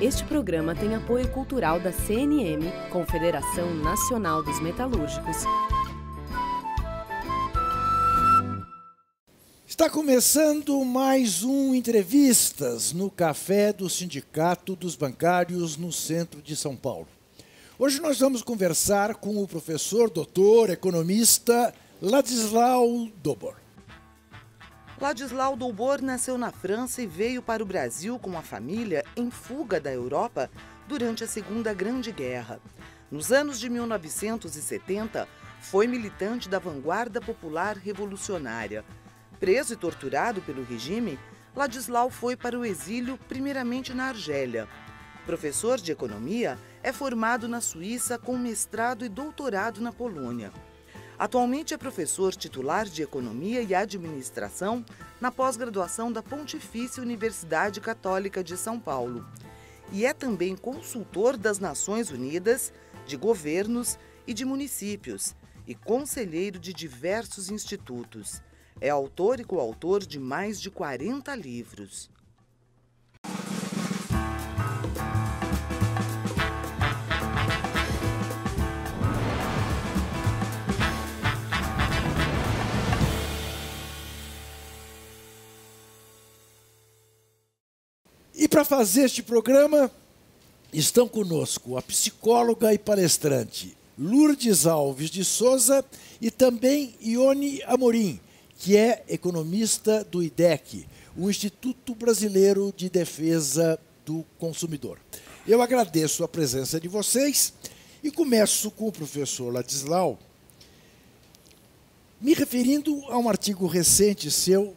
Este programa tem apoio cultural da CNM, Confederação Nacional dos Metalúrgicos. Está começando mais um Entrevistas no Café do Sindicato dos Bancários no centro de São Paulo. Hoje nós vamos conversar com o professor, doutor, economista Ladislau Dobor. Ladislau Dobor nasceu na França e veio para o Brasil com a família em fuga da Europa durante a Segunda Grande Guerra. Nos anos de 1970, foi militante da Vanguarda Popular Revolucionária. Preso e torturado pelo regime, Ladislau foi para o exílio primeiramente na Argélia. Professor de economia, é formado na Suíça com mestrado e doutorado na Polônia. Atualmente é professor titular de Economia e Administração na pós-graduação da Pontifícia Universidade Católica de São Paulo. E é também consultor das Nações Unidas, de governos e de municípios, e conselheiro de diversos institutos. É autor e coautor de mais de 40 livros. E para fazer este programa, estão conosco a psicóloga e palestrante Lourdes Alves de Souza e também Ione Amorim, que é economista do IDEC, o Instituto Brasileiro de Defesa do Consumidor. Eu agradeço a presença de vocês e começo com o professor Ladislau, me referindo a um artigo recente seu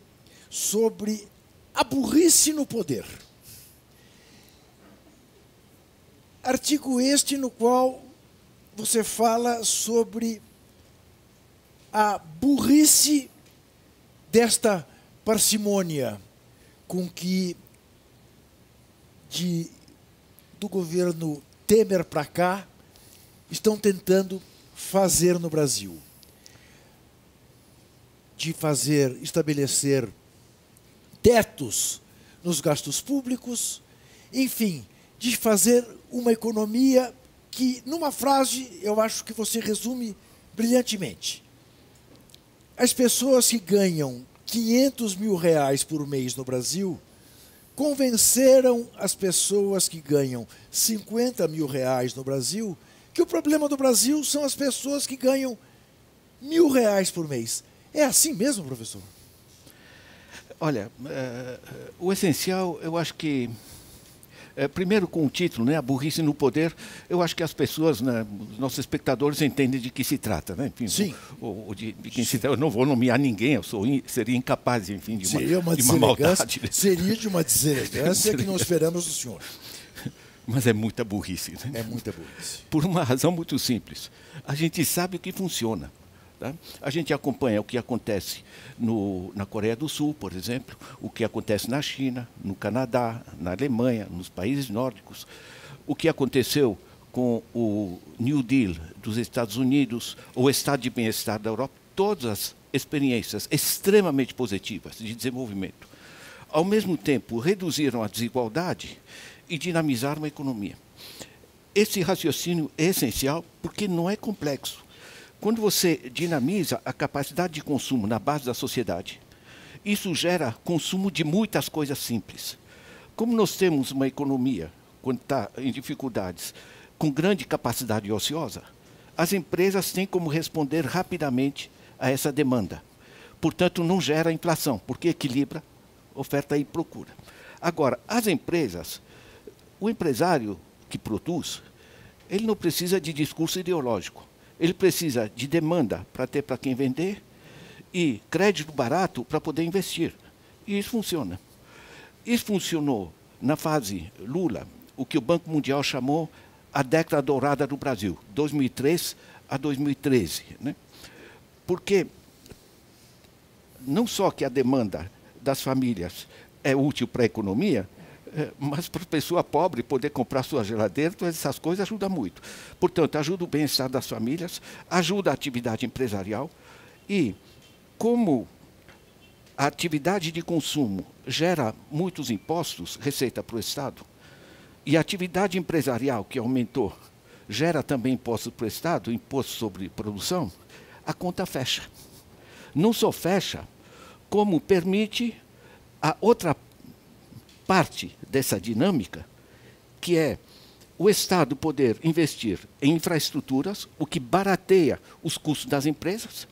sobre a burrice no poder. Artigo este no qual você fala sobre a burrice desta parcimônia com que do governo Temer para cá estão tentando fazer no Brasil. De estabelecer tetos nos gastos públicos, enfim, de fazer uma economia que, numa frase, eu acho que você resume brilhantemente. As pessoas que ganham 500 mil reais por mês no Brasil convenceram as pessoas que ganham 50 mil reais no Brasil que o problema do Brasil são as pessoas que ganham R$1.000 por mês. É assim mesmo, professor? Olha, o essencial, eu acho que primeiro com o título, né, a burrice no poder, eu acho que as pessoas, né, os nossos espectadores entendem de que se trata, né? Enfim, sim. De quem se trata. Eu não vou nomear ninguém, seria incapaz, enfim, de uma maldade. Seria de uma deselegância que não esperamos do senhor. Mas é muita burrice. Né? É muita burrice. Por uma razão muito simples. A gente sabe o que funciona. Tá? A gente acompanha o que acontece na Coreia do Sul, por exemplo, o que acontece na China, no Canadá, na Alemanha, nos países nórdicos, o que aconteceu com o New Deal dos Estados Unidos, o Estado de Bem-Estar da Europa, todas as experiências extremamente positivas de desenvolvimento. Ao mesmo tempo, reduziram a desigualdade e dinamizaram a economia. Esse raciocínio é essencial porque não é complexo. Quando você dinamiza a capacidade de consumo na base da sociedade, isso gera consumo de muitas coisas simples. Como nós temos uma economia, quando está em dificuldades, com grande capacidade ociosa, as empresas têm como responder rapidamente a essa demanda. Portanto, não gera inflação, porque equilibra oferta e procura. Agora, as empresas, o empresário que produz, ele não precisa de discurso ideológico. Ele precisa de demanda para ter para quem vender e crédito barato para poder investir. E isso funciona. Isso funcionou na fase Lula, o que o Banco Mundial chamou a década dourada do Brasil, 2003 a 2013. Né? Porque não só que a demanda das famílias é útil para a economia, mas para a pessoa pobre poder comprar sua geladeira, todas essas coisas ajudam muito. Portanto, ajuda o bem-estar das famílias, ajuda a atividade empresarial e, como a atividade de consumo gera muitos impostos, receita para o Estado, e a atividade empresarial que aumentou gera também imposto para o Estado, imposto sobre produção, a conta fecha. Não só fecha, como permite a outra parte dessa dinâmica, que é o Estado poder investir em infraestruturas, o que barateia os custos das empresas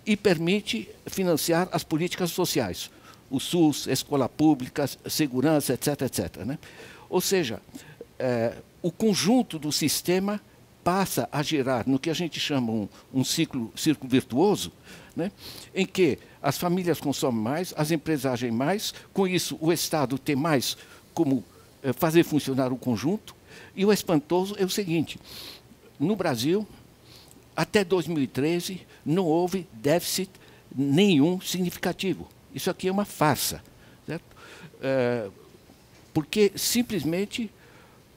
e permite financiar as políticas sociais, o SUS, escola pública, segurança, etc., etc., né? Ou seja, o conjunto do sistema passa a girar no que a gente chama um círculo virtuoso, né? Em que as famílias consomem mais, as empresas agem mais, com isso o Estado tem mais como fazer funcionar o conjunto. E o espantoso é o seguinte: no Brasil, até 2013, não houve déficit nenhum significativo. Isso aqui é uma farsa, certo? Porque simplesmente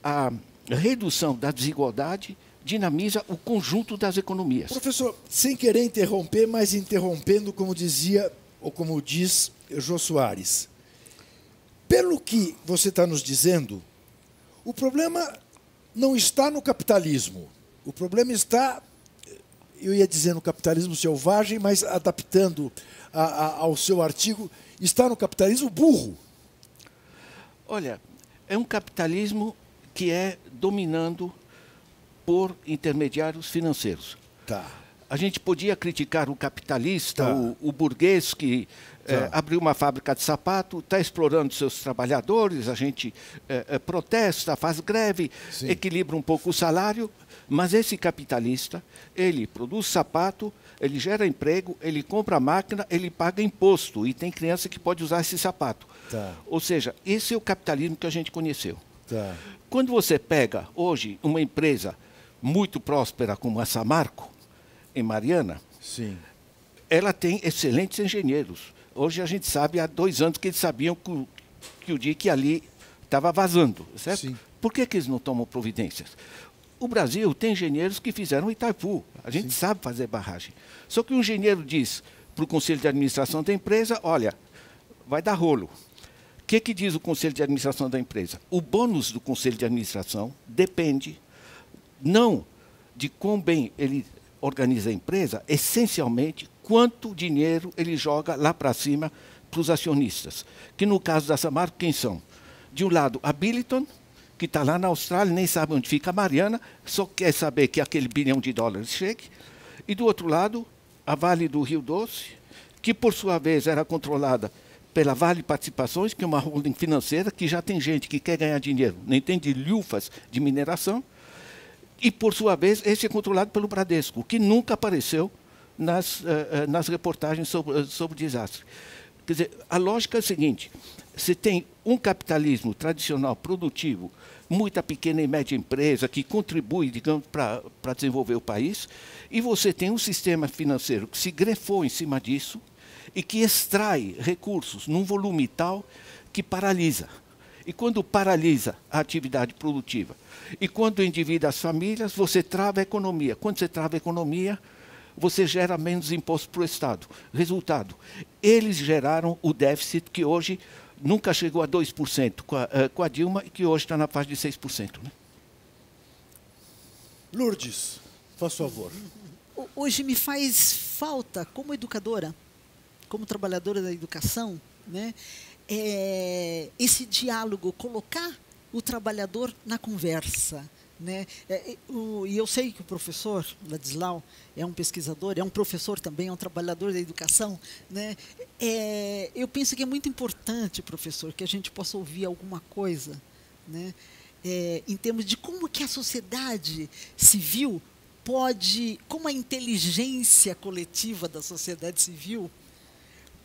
a redução da desigualdade dinamiza o conjunto das economias. Professor, sem querer interromper, mas interrompendo, como dizia, ou como diz Jô Soares, pelo que você está nos dizendo, o problema não está no capitalismo. O problema está, eu ia dizer no capitalismo selvagem, mas adaptando ao seu artigo, está no capitalismo burro. Olha, é um capitalismo que é dominando por intermediários financeiros. Tá. A gente podia criticar o capitalista, Tá. o burguês que Tá. abriu uma fábrica de sapato, está explorando seus trabalhadores, a gente protesta, faz greve, Sim. equilibra um pouco o salário, mas esse capitalista, ele produz sapato, ele gera emprego, ele compra máquina, ele paga imposto e tem criança que pode usar esse sapato. Tá. Ou seja, esse é o capitalismo que a gente conheceu. Tá. Quando você pega hoje uma empresa muito próspera como a Samarco, em Mariana, Sim. ela tem excelentes engenheiros. Hoje a gente sabe, há 2 anos que eles sabiam que o DIC ali estava vazando, certo? Sim. Por que eles não tomam providências? O Brasil tem engenheiros que fizeram Itaipu. A gente sabe fazer barragem. Só que o engenheiro diz para o Conselho de Administração da empresa, olha, vai dar rolo. O que diz o Conselho de Administração da empresa? O bônus do Conselho de Administração depende não de quão bem ele organiza a empresa, essencialmente quanto dinheiro ele joga lá para cima para os acionistas. Que no caso da Samarco, quem são? De um lado, a Billiton, que está lá na Austrália, nem sabe onde fica a Mariana, só quer saber que aquele $1 bilhão chegue. E do outro lado, a Vale do Rio Doce, que por sua vez era controlada pela Vale Participações, que é uma holding financeira, que já tem gente que quer ganhar dinheiro, nem tem de lufas de mineração. E, por sua vez, esse é controlado pelo Bradesco, que nunca apareceu nas reportagens sobre o desastre. Quer dizer, a lógica é a seguinte: você tem um capitalismo tradicional, produtivo, muita pequena e média empresa que contribui, digamos, para desenvolver o país, e você tem um sistema financeiro que se grefou em cima disso e que extrai recursos num volume tal que paralisa. E quando paralisa a atividade produtiva e quando endivida as famílias, você trava a economia. Quando você trava a economia, você gera menos imposto para o Estado. Resultado, eles geraram o déficit que hoje nunca chegou a 2% com a Dilma e que hoje está na faixa de 6%. Né? Lourdes, faz favor. Hoje me faz falta, como educadora, como trabalhadora da educação, né, esse diálogo, colocar o trabalhador na conversa. Né? E eu sei que o professor Ladislau é um pesquisador, é um professor também, é um trabalhador da educação. Né? Eu penso que é muito importante, professor, que a gente possa ouvir alguma coisa, né? Em termos de como que a sociedade civil pode, como a inteligência coletiva da sociedade civil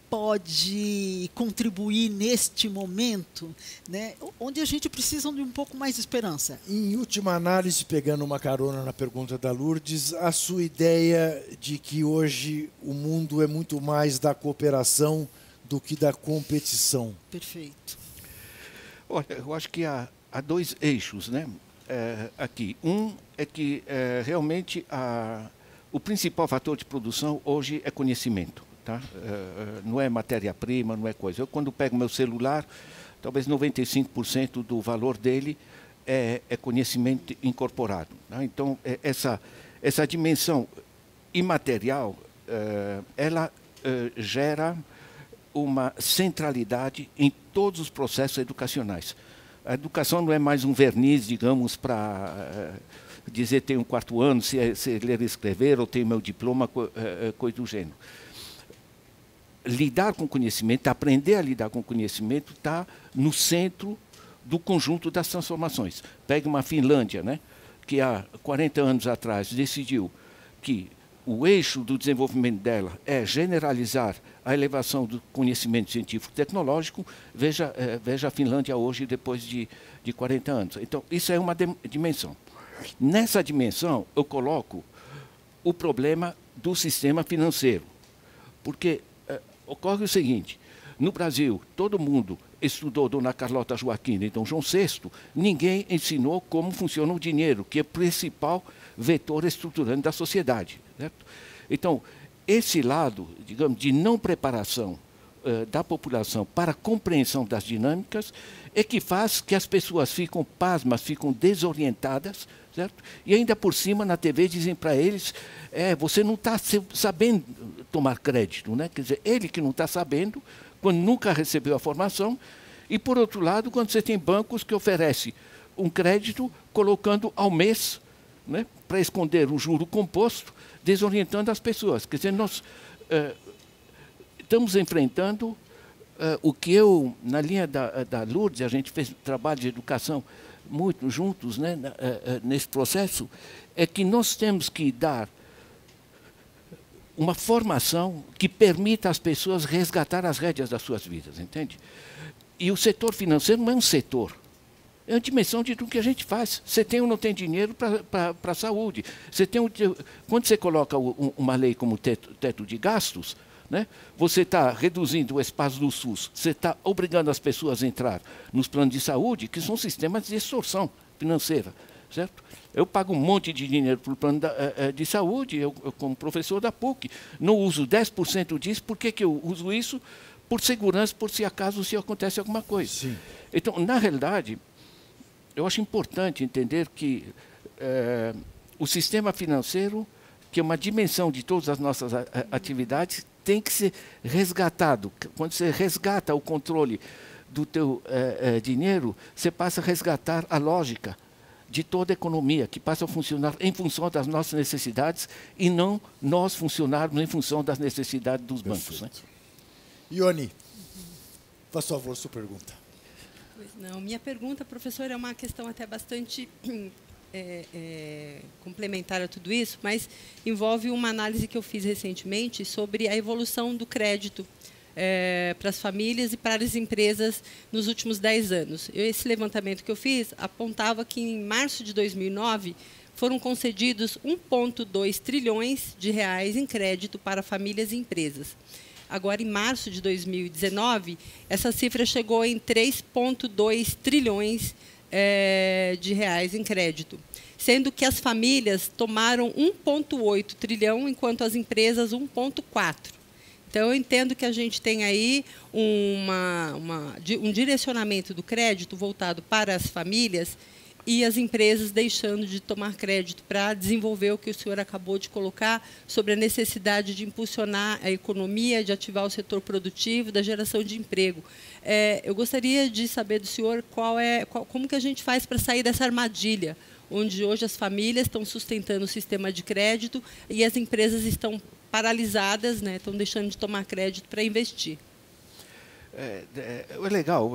pode contribuir neste momento, né, onde a gente precisa de um pouco mais de esperança. Em última análise, pegando uma carona na pergunta da Lourdes, a sua ideia de que hoje o mundo é muito mais da cooperação do que da competição. Perfeito. Olha, eu acho que há 2 eixos, né, aqui. Um é que realmente o principal fator de produção hoje é conhecimento. Tá? Não é matéria-prima, não é coisa. Eu, quando pego meu celular, talvez 95% do valor dele é conhecimento incorporado. Né? Então, essa dimensão imaterial, ela gera uma centralidade em todos os processos educacionais. A educação não é mais um verniz, digamos, para dizer tenho 4 anos, se ler e escrever, ou tenho meu diploma, coisa do gênero. Lidar com conhecimento, aprender a lidar com conhecimento, está no centro do conjunto das transformações. Pega uma Finlândia, né, que há 40 anos atrás decidiu que o eixo do desenvolvimento dela é generalizar a elevação do conhecimento científico-tecnológico. Veja a Finlândia hoje, depois de 40 anos. Então, isso é uma dimensão. Nessa dimensão, eu coloco o problema do sistema financeiro. Porque ocorre o seguinte, no Brasil, todo mundo estudou Dona Carlota Joaquina e Dom João VI, ninguém ensinou como funciona o dinheiro, que é o principal vetor estruturante da sociedade. Certo? Então, esse lado, digamos, de não preparação da população para a compreensão das dinâmicas é que faz que as pessoas ficam pasmas, ficam desorientadas, certo? E ainda por cima, na TV, dizem para eles, você não está sabendo tomar crédito, né? Quer dizer, ele que não está sabendo, quando nunca recebeu a formação, e, por outro lado, quando você tem bancos que oferecem um crédito colocando ao mês, né, para esconder o juro composto, desorientando as pessoas. Quer dizer, nós estamos enfrentando o que na linha da Lourdes, a gente fez trabalho de educação muito juntos, né, nesse processo, é que nós temos que dar uma formação que permita às pessoas resgatar as rédeas das suas vidas, entende? E o setor financeiro não é um setor, é uma dimensão de tudo que a gente faz. Você tem ou não tem dinheiro para a saúde. Quando você coloca uma lei como teto de gastos, né, você está reduzindo o espaço do SUS, você está obrigando as pessoas a entrar nos planos de saúde, que são sistemas de extorsão financeira. Certo? Eu pago um monte de dinheiro para o plano de saúde, eu, como professor da PUC, não uso 10% disso. Por que eu uso isso? Por segurança, por se acaso se acontece alguma coisa. Sim. Então, na realidade, eu acho importante entender que o sistema financeiro, que é uma dimensão de todas as nossas atividades, tem que ser resgatado. Quando você resgata o controle do teu dinheiro, você passa a resgatar a lógica de toda a economia, que passa a funcionar em função das nossas necessidades e não nós funcionarmos em função das necessidades dos bancos. Né? Ione, faz favor, sua pergunta. Pois não, minha pergunta, professor, é uma questão até bastante complementar a tudo isso, mas envolve uma análise que eu fiz recentemente sobre a evolução do crédito para as famílias e para as empresas nos últimos 10 anos. Esse levantamento que eu fiz apontava que, em março de 2009, foram concedidos 1,2 trilhões de reais em crédito para famílias e empresas. Agora, em março de 2019, essa cifra chegou em 3,2 trilhões de reais em crédito, sendo que as famílias tomaram 1,8 trilhão, enquanto as empresas 1,4. Então, eu entendo que a gente tem aí um direcionamento do crédito voltado para as famílias e as empresas deixando de tomar crédito para desenvolver o que o senhor acabou de colocar sobre a necessidade de impulsionar a economia, de ativar o setor produtivo, da geração de emprego. Eu gostaria de saber do senhor como que a gente faz para sair dessa armadilha, onde hoje as famílias estão sustentando o sistema de crédito e as empresas estão paralisadas, né, estão deixando de tomar crédito para investir. É legal.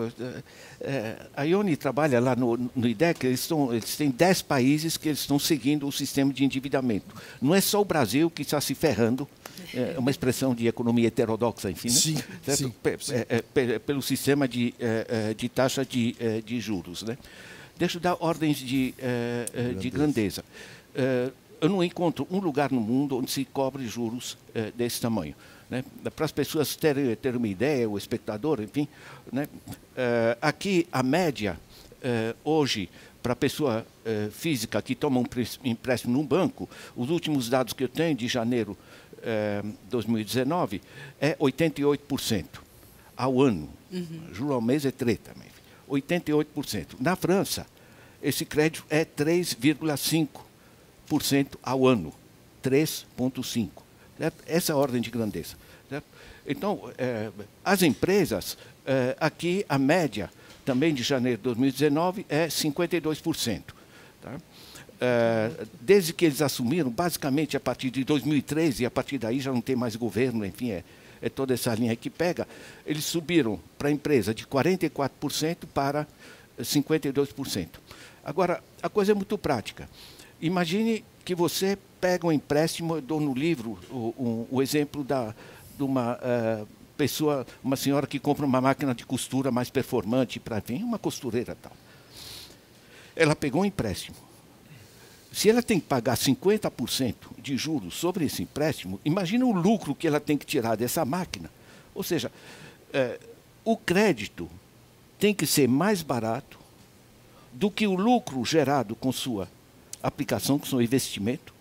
A Ione trabalha lá no IDEC, eles têm 10 países que eles estão seguindo o sistema de endividamento. Não é só o Brasil que está se ferrando, é uma expressão de economia heterodoxa, enfim, né? Sim, sim. Pelo sistema de taxa de juros. Né? Deixa eu dar ordens de grandeza. Eu não encontro um lugar no mundo onde se cobre juros desse tamanho. Né? Para as pessoas terem uma ideia, o espectador, enfim, né? Aqui a média, hoje, para a pessoa física que toma um empréstimo num banco, os últimos dados que eu tenho de janeiro de 2019 é 88% ao ano. Juro ao mês é treta, mas 88%. Na França, esse crédito é 3,5% ao ano. 3,5%. Essa é a ordem de grandeza. Certo? Então, as empresas, aqui a média também de janeiro de 2019 é 52%. Tá? Desde que eles assumiram, basicamente a partir de 2013, e a partir daí já não tem mais governo, enfim, é toda essa linha que pega, eles subiram para a empresa de 44% para 52%. Agora, a coisa é muito prática. Imagine que você pega um empréstimo, eu dou no livro o exemplo de uma pessoa, uma senhora que compra uma máquina de costura mais performante para vir, uma costureira tal. Ela pegou um empréstimo. Se ela tem que pagar 50% de juros sobre esse empréstimo, imagina o lucro que ela tem que tirar dessa máquina. Ou seja, o crédito tem que ser mais barato do que o lucro gerado com sua aplicação, com seu investimento,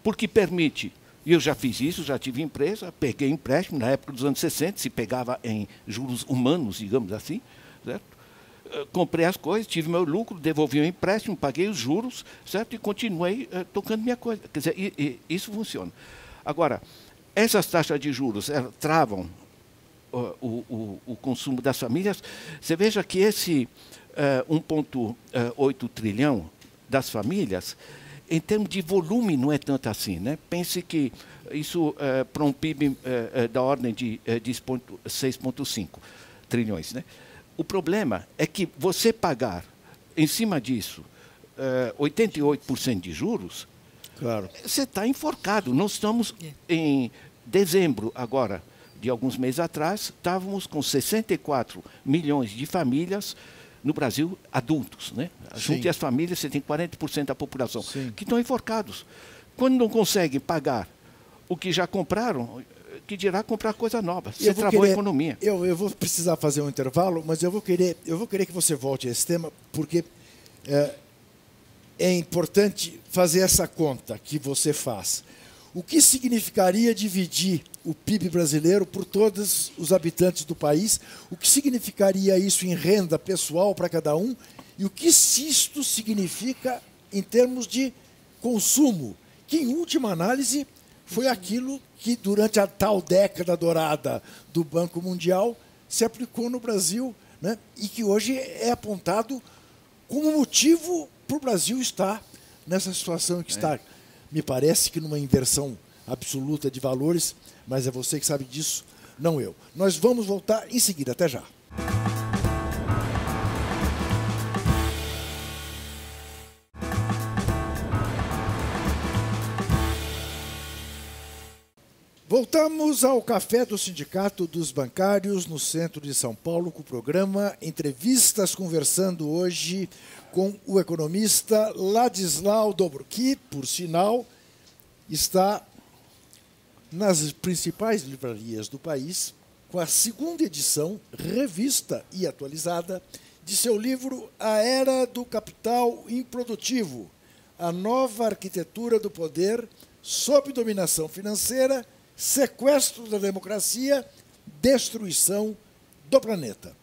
porque permite, e eu já fiz isso, já tive empresa, peguei empréstimo, na época dos anos 60, se pegava em juros humanos, digamos assim, certo? Comprei as coisas, tive meu lucro, devolvi o empréstimo, paguei os juros, certo? E continuei tocando minha coisa. Quer dizer, isso funciona. Agora, essas taxas de juros travam o consumo das famílias. Você veja que esse 1,8 trilhão das famílias, em termos de volume, não é tanto assim, né? Pense que isso para um PIB da ordem de 6,5 trilhões, né? O problema é que você pagar, em cima disso, 88% de juros, claro, você está enforcado. Nós estamos em dezembro, agora, de alguns meses atrás, estávamos com 64 milhões de famílias no Brasil, adultos, né? Junto às famílias, você tem 40% da população que estão enforcados. Quando não conseguem pagar o que já compraram, que dirá comprar coisa nova. Você travou a economia. Eu vou precisar fazer um intervalo, mas eu vou querer que você volte a esse tema, porque é importante fazer essa conta que você faz. O que significaria dividir o PIB brasileiro por todos os habitantes do país? O que significaria isso em renda pessoal para cada um? E o que isto significa em termos de consumo? Que, em última análise, foi aquilo que, durante a tal década dourada do Banco Mundial, se aplicou no Brasil, né? E que hoje é apontado como motivo para o Brasil estar nessa situação que está. Me parece que numa inversão absoluta de valores, mas é você que sabe disso, não eu. Nós vamos voltar em seguida. Até já. Voltamos ao Café do Sindicato dos Bancários, no centro de São Paulo, com o programa Entrevistas, conversando hoje com o economista Ladislau Dobro, que, por sinal, está nas principais livrarias do país, com a segunda edição, revista e atualizada, de seu livro A Era do Capital Improdutivo, a nova arquitetura do poder sob dominação financeira, sequestro da democracia, destruição do planeta.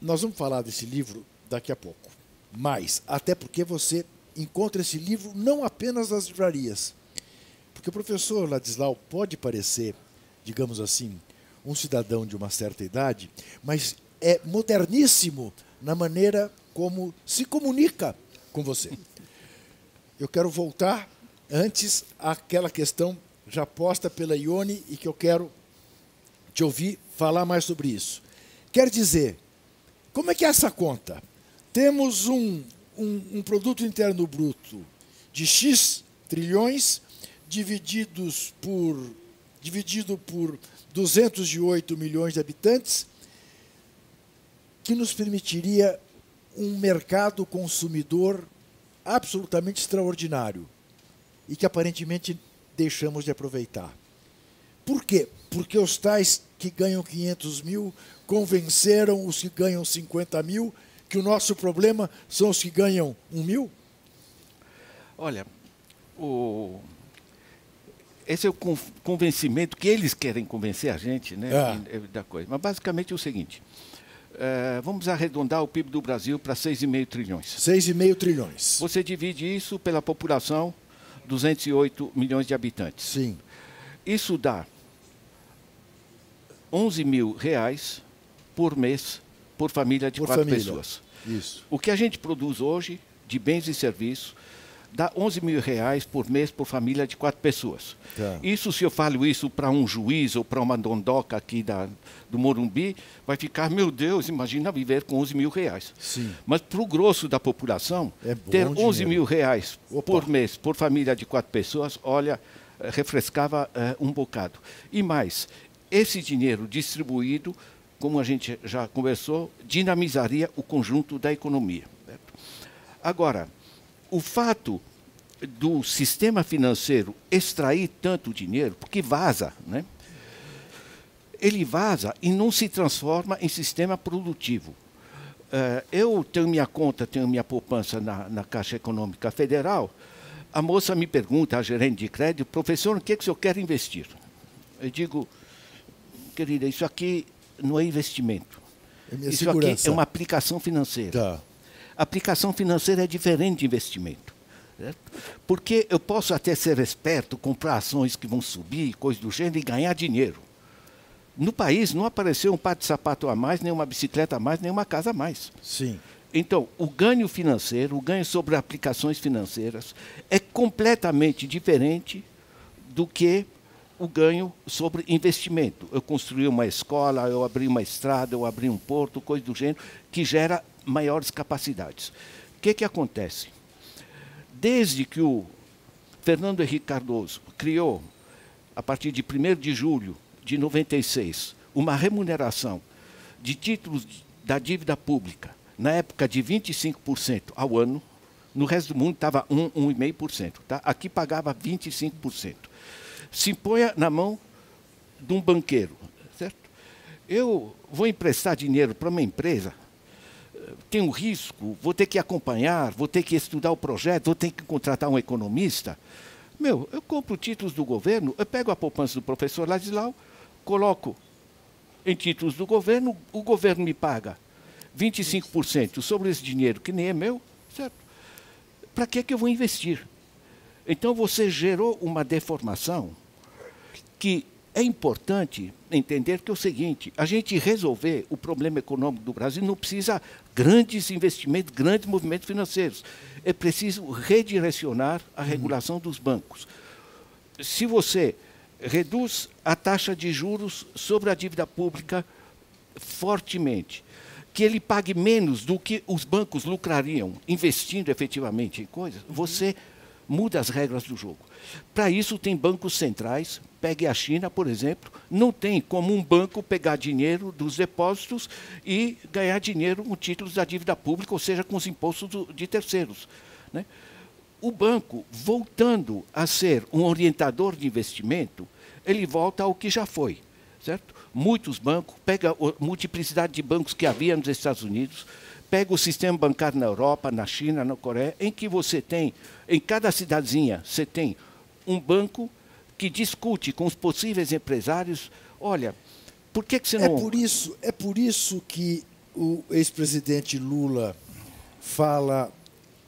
Nós vamos falar desse livro daqui a pouco, mas até porque você encontra esse livro não apenas nas livrarias, porque o professor Ladislau pode parecer, digamos assim, um cidadão de uma certa idade, mas é moderníssimo na maneira como se comunica com você. Eu quero voltar antes àquela questão já posta pela Ione e que eu quero te ouvir falar mais sobre isso. Quer dizer, como é que é essa conta? Temos um produto interno bruto de X trilhões dividido por 208 milhões de habitantes, que nos permitiria um mercado consumidor absolutamente extraordinário e que aparentemente deixamos de aproveitar. Por quê? Porque os tais que ganham 500 mil convenceram os que ganham 50 mil que o nosso problema são os que ganham 1 mil? Olha, esse é o convencimento que eles querem convencer a gente, né, da coisa. Mas basicamente é o seguinte: vamos arredondar o PIB do Brasil para 6,5 trilhões. 6,5 trilhões. Você divide isso pela população, 208 milhões de habitantes. Sim. Isso dá R$11.000 por mês por família de 4 pessoas. Isso. O que a gente produz hoje de bens e serviços dá R$11.000 por mês por família de 4 pessoas. Tá. Isso, se eu falo isso para um juiz ou para uma dondoca aqui do Morumbi, vai ficar, meu Deus, imagina viver com R$11.000. Sim. Mas para o grosso da população, bom ter dinheiro. R$11.000 Opa. por mês por família de 4 pessoas, olha, refrescava um bocado. E mais, esse dinheiro distribuído, como a gente já conversou, dinamizaria o conjunto da economia. Certo? Agora, o fato do sistema financeiro extrair tanto dinheiro, porque vaza, né? Ele vaza e não se transforma em sistema produtivo. Eu tenho minha conta, tenho minha poupança na Caixa Econômica Federal. A moça me pergunta, a gerente de crédito, professor, o que o senhor quer investir? Eu digo, querida, isso aqui não é investimento. Isso segurança. aqui é uma aplicação financeira. Tá. Aplicação financeira é diferente de investimento. Certo? Porque eu posso até ser esperto, comprar ações que vão subir, coisa do gênero, e ganhar dinheiro. No país não apareceu um par de sapato a mais, nem uma bicicleta a mais, nem uma casa a mais. Sim. Então, o ganho financeiro, o ganho sobre aplicações financeiras, é completamente diferente do que o ganho sobre investimento. Eu construí uma escola, eu abri uma estrada, eu abri um porto, coisa do gênero, que gera maiores capacidades. O que acontece? Desde que o Fernando Henrique Cardoso criou, a partir de 1º de julho de 96, uma remuneração de títulos da dívida pública, na época de 25% ao ano, no resto do mundo estava 1,5%. Tá? Aqui pagava 25%. Se ponha na mão de um banqueiro, certo? Eu vou emprestar dinheiro para uma empresa, tem um risco, vou ter que acompanhar, vou ter que estudar o projeto, vou ter que contratar um economista. Eu compro títulos do governo, eu pego a poupança do professor Ladislau, coloco em títulos do governo, o governo me paga 25% sobre esse dinheiro, que nem é meu, certo? Para que eu vou investir? Então, você gerou uma deformação que é importante entender que é o seguinte, a gente resolver o problema econômico do Brasil não precisa grandes investimentos, grandes movimentos financeiros. É preciso redirecionar a regulação dos bancos. Se você reduz a taxa de juros sobre a dívida pública fortemente, que ele pague menos do que os bancos lucrariam investindo efetivamente em coisas, você muda as regras do jogo. Para isso, tem bancos centrais. Pegue a China, por exemplo, não tem como um banco pegar dinheiro dos depósitos e ganhar dinheiro com títulos da dívida pública, ou seja, com os impostos de terceiros. Né? O banco, voltando a ser um orientador de investimento, ele volta ao que já foi. Certo? Muitos bancos, pega a multiplicidade de bancos que havia nos Estados Unidos, pega o sistema bancário na Europa, na China, na Coreia, em que você tem, em cada cidadezinha, você tem um banco que discute com os possíveis empresários, olha, por que você não... É por isso que o ex-presidente Lula fala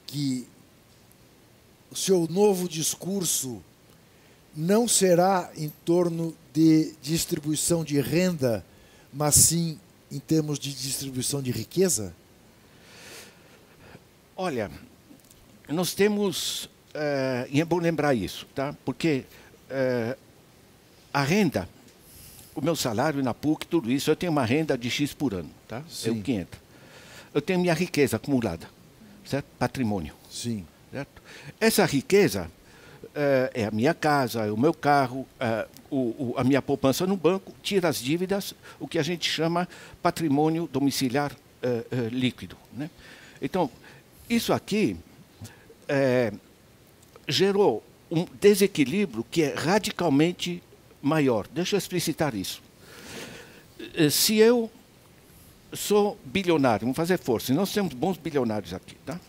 que o seu novo discurso não será em torno de distribuição de renda, mas sim em termos de distribuição de riqueza? Olha, nós temos, e é bom lembrar isso, tá? Porque a renda, o meu salário na PUC, tudo isso, eu tenho uma renda de X por ano, tá? É o que entra. Eu tenho minha riqueza acumulada, certo? Patrimônio. Sim. Certo? Essa riqueza é a minha casa, é o meu carro, a minha poupança no banco, tira as dívidas, o que a gente chama patrimônio domiciliar líquido. Né? Então, isso aqui gerou um desequilíbrio que é radicalmente maior. Deixa eu explicitar isso. Se eu sou bilionário, vamos fazer força, nós temos bons bilionários aqui, tá?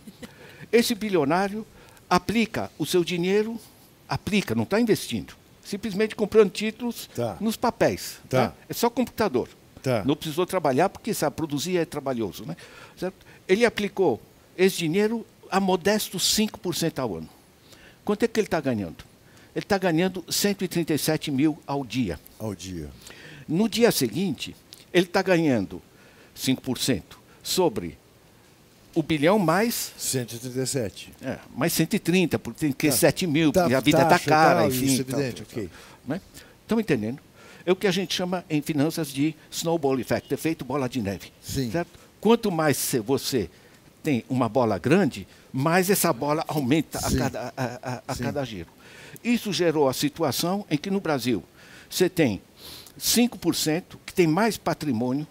Esse bilionário aplica o seu dinheiro, não está investindo, simplesmente comprando títulos nos papéis. Tá? É só computador. Tá. Não precisou trabalhar porque, sabe, produzir é trabalhoso, né? Certo? Ele aplicou esse dinheiro a modestos 5% ao ano. Quanto é que ele está ganhando? Ele está ganhando 137 mil ao dia. Ao dia. No dia seguinte, ele está ganhando 5% sobre o bilhão mais... 137. Mais 130, porque tem que Tá. 7 mil, porque a vida está Taxa e cara, tal, enfim. isso, tal, evidente, tal, ok. né? Estão entendendo? É o que a gente chama em finanças de snowball effect, efeito bola de neve. Sim. Certo? Quanto mais você tem uma bola grande, mais essa bola aumenta Sim. a Sim. cada giro. Isso gerou a situação em que no Brasil você tem 5% que tem mais patrimônio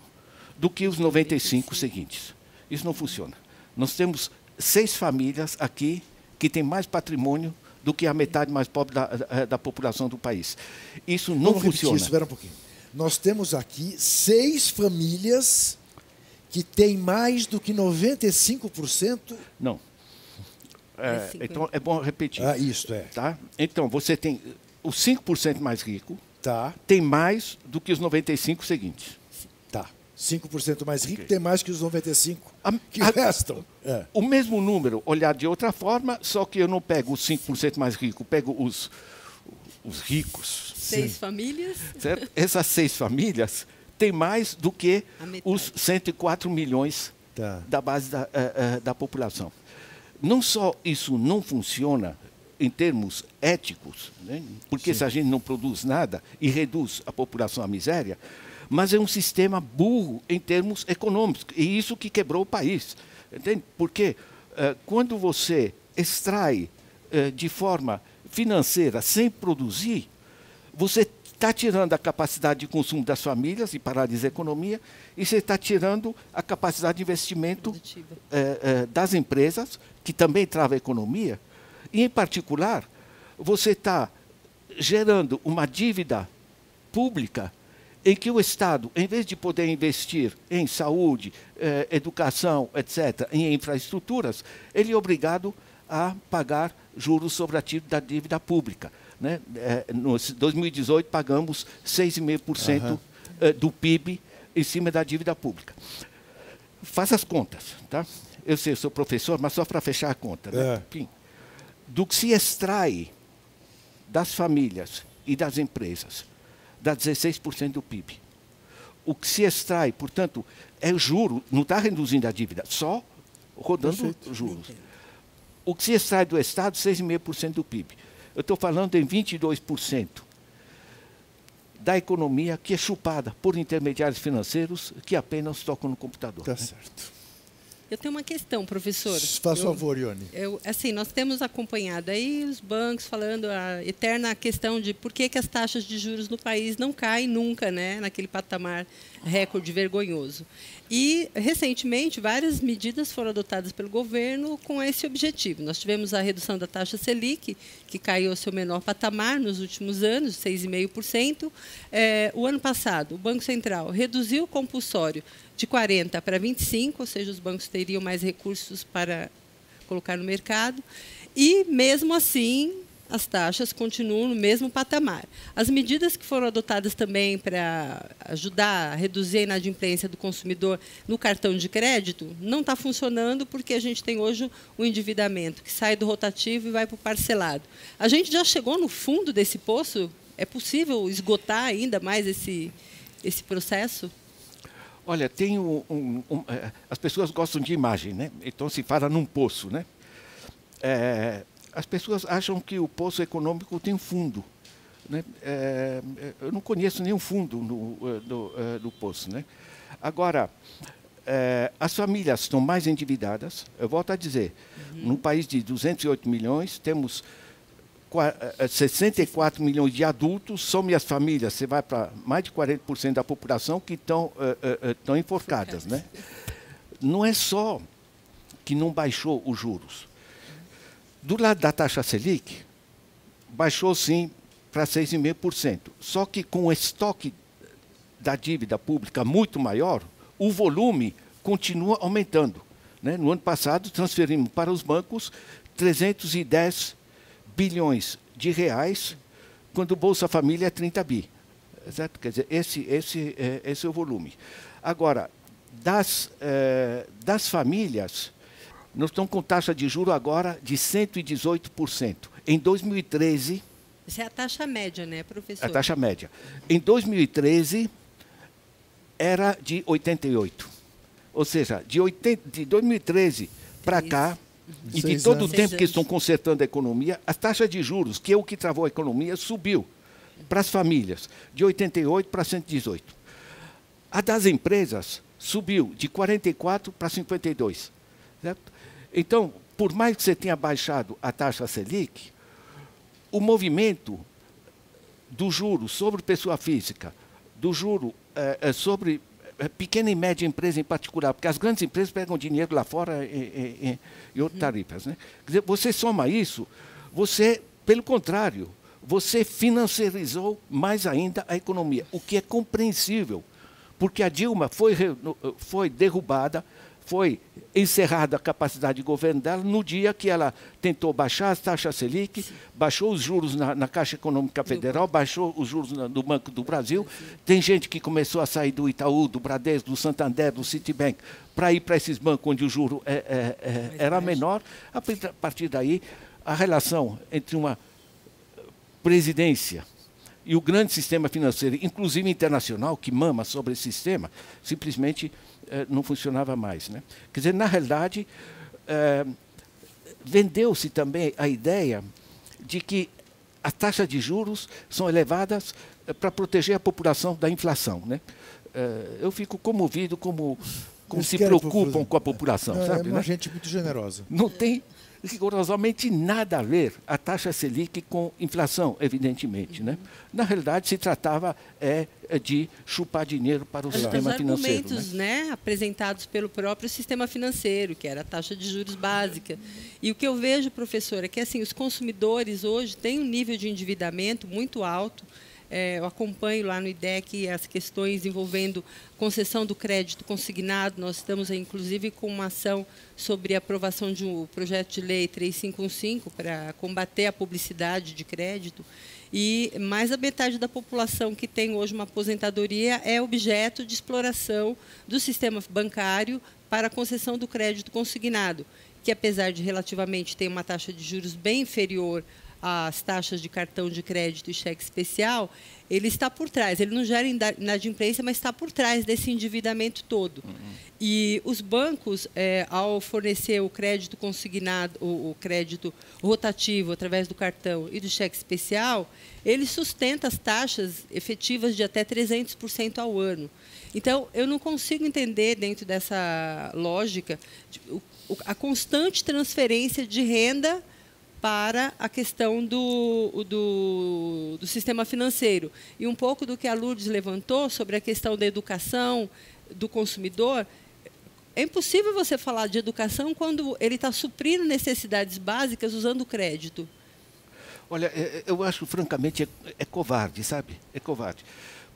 do que os 95 seguintes. Isso não funciona. Nós temos 6 famílias aqui que têm mais patrimônio do que a metade mais pobre da população do país. Isso não Vamos repetir funciona. isso, espera um pouquinho. Nós temos aqui 6 famílias que têm mais do que 95%. Não. Então é bom repetir. Isto é. Tá? Então, você tem os 5% mais rico, Tá, tem mais do que os 95 seguintes. tá. 5% mais rico tem mais que os 95 que A- restam. É. O mesmo número, olhado de outra forma, só que eu não pego os 5% mais ricos, pego os ricos. 6 famílias. Certo? Essas 6 famílias têm mais do que A metade. os 104 milhões Tá. da base da população. Não só isso não funciona em termos éticos, né? Porque se a gente não produz nada e reduz a população à miséria, mas é um sistema burro em termos econômicos. E isso que quebrou o país. Entende? Porque quando você extrai de forma financeira sem produzir, você está tirando a capacidade de consumo das famílias e paralisa a economia, e você está tirando a capacidade de investimento Produtiva. das empresas, que também trava a economia, e, em particular, você está gerando uma dívida pública em que o Estado, em vez de poder investir em saúde, educação, etc., em infraestruturas, ele é obrigado a pagar juros sobre a da dívida pública. Né? No 2018, pagamos 6,5% do PIB em cima da dívida pública. Faça as contas. Tá? Eu sei, eu sou professor, mas só para fechar a conta. Né? Enfim, do que se extrai das famílias e das empresas, dá 16% do PIB. O que se extrai, portanto, é o juro, não está reduzindo a dívida, só rodando juros. O que se extrai do Estado, 6,5% do PIB. Eu estou falando em 22% da economia que é chupada por intermediários financeiros que apenas tocam no computador. Tá né? certo. Eu tenho uma questão, professor. Faz favor, Ione. Assim, nós temos acompanhado aí os bancos falando a eterna questão de por que as taxas de juros no país não caem nunca, né, naquele patamar recorde vergonhoso. E, recentemente, várias medidas foram adotadas pelo governo com esse objetivo. Nós tivemos a redução da taxa Selic, que caiu ao seu menor patamar nos últimos anos, 6,5%. O ano passado, o Banco Central reduziu o compulsório de 40 para 25, ou seja, os bancos teriam mais recursos para colocar no mercado. E, mesmo assim, as taxas continuam no mesmo patamar. As medidas que foram adotadas também para ajudar a reduzir a inadimplência do consumidor no cartão de crédito não está funcionando porque a gente tem hoje um endividamento que sai do rotativo e vai para o parcelado. A gente já chegou no fundo desse poço? É possível esgotar ainda mais esse processo? Olha, tem as pessoas gostam de imagem, né? Então se fala num poço, né? As pessoas acham que o poço econômico tem um fundo, né? Eu não conheço nenhum fundo do poço, né? Agora, as famílias estão mais endividadas. Eu volto a dizer, num país de 208 milhões, temos 64 milhões de adultos, some as famílias, você vai para mais de 40% da população que estão enforcadas. Né? Não é só que não baixou os juros. Do lado da taxa Selic, baixou sim para 6,5%. Só que com o estoque da dívida pública muito maior, o volume continua aumentando. Né? No ano passado, transferimos para os bancos 310 bilhões de reais, quando o Bolsa Família é 30 bi. certo? Quer dizer, esse é o volume. Agora, das famílias, nós estamos com taxa de juros agora de 118%. Em 2013... Essa é a taxa média, né, professor? A taxa média. Em 2013, era de 88%. Ou seja, de 2013 para cá, e de todo o tempo que estão consertando a economia, a taxa de juros, que é o que travou a economia, subiu para as famílias, de 88% para 118%. A das empresas subiu de 44% para 52%. Certo? Então, por mais que você tenha baixado a taxa Selic, o movimento do juro sobre pessoa física, do juro sobre pequena e média empresa em particular, porque as grandes empresas pegam dinheiro lá fora em outras tarifas. Né? Quer dizer, você soma isso, você, pelo contrário, você financiarizou mais ainda a economia, o que é compreensível, porque a Dilma foi derrubada, foi encerrada a capacidade de governo dela no dia que ela tentou baixar as taxas Selic, baixou os juros na Caixa Econômica Federal, baixou os juros no Banco do Brasil. Tem gente que começou a sair do Itaú, do Bradesco, do Santander, do Citibank, para ir para esses bancos onde o juro era menor. A partir daí, a relação entre uma presidência e o grande sistema financeiro, inclusive internacional, que mama sobre esse sistema, simplesmente não funcionava mais. Né? Quer dizer, na realidade, vendeu-se também a ideia de que as taxas de juros são elevadas para proteger a população da inflação. Né? Eu fico comovido como se preocupam com a população. Sabe, é uma né? gente muito generosa. Não tem rigorosamente nada a ver a taxa Selic com inflação, evidentemente. Né? Na realidade, se tratava de chupar dinheiro para o sistema financeiro. Os argumentos, né, apresentados pelo próprio sistema financeiro, que era a taxa de juros básica. E o que eu vejo, professor, é que assim, os consumidores hoje têm um nível de endividamento muito alto. Eu acompanho lá no IDEC as questões envolvendo concessão do crédito consignado. Nós estamos, inclusive, com uma ação sobre a aprovação de um projeto de lei 3515 para combater a publicidade de crédito. E mais da metade da população que tem hoje uma aposentadoria é objeto de exploração do sistema bancário para a concessão do crédito consignado, que, apesar de relativamente ter uma taxa de juros bem inferior às taxas de cartão de crédito e cheque especial, ele está por trás. Ele não gera inadimplência, mas está por trás desse endividamento todo. E os bancos, ao fornecer o crédito consignado, o crédito rotativo através do cartão e do cheque especial, ele sustenta as taxas efetivas de até 300% ao ano. Então, eu não consigo entender, dentro dessa lógica, a constante transferência de renda para a questão do sistema financeiro. E um pouco do que a Lourdes levantou sobre a questão da educação do consumidor. É impossível você falar de educação quando ele está suprindo necessidades básicas usando crédito. Olha, eu acho, francamente, é covarde, sabe? É covarde.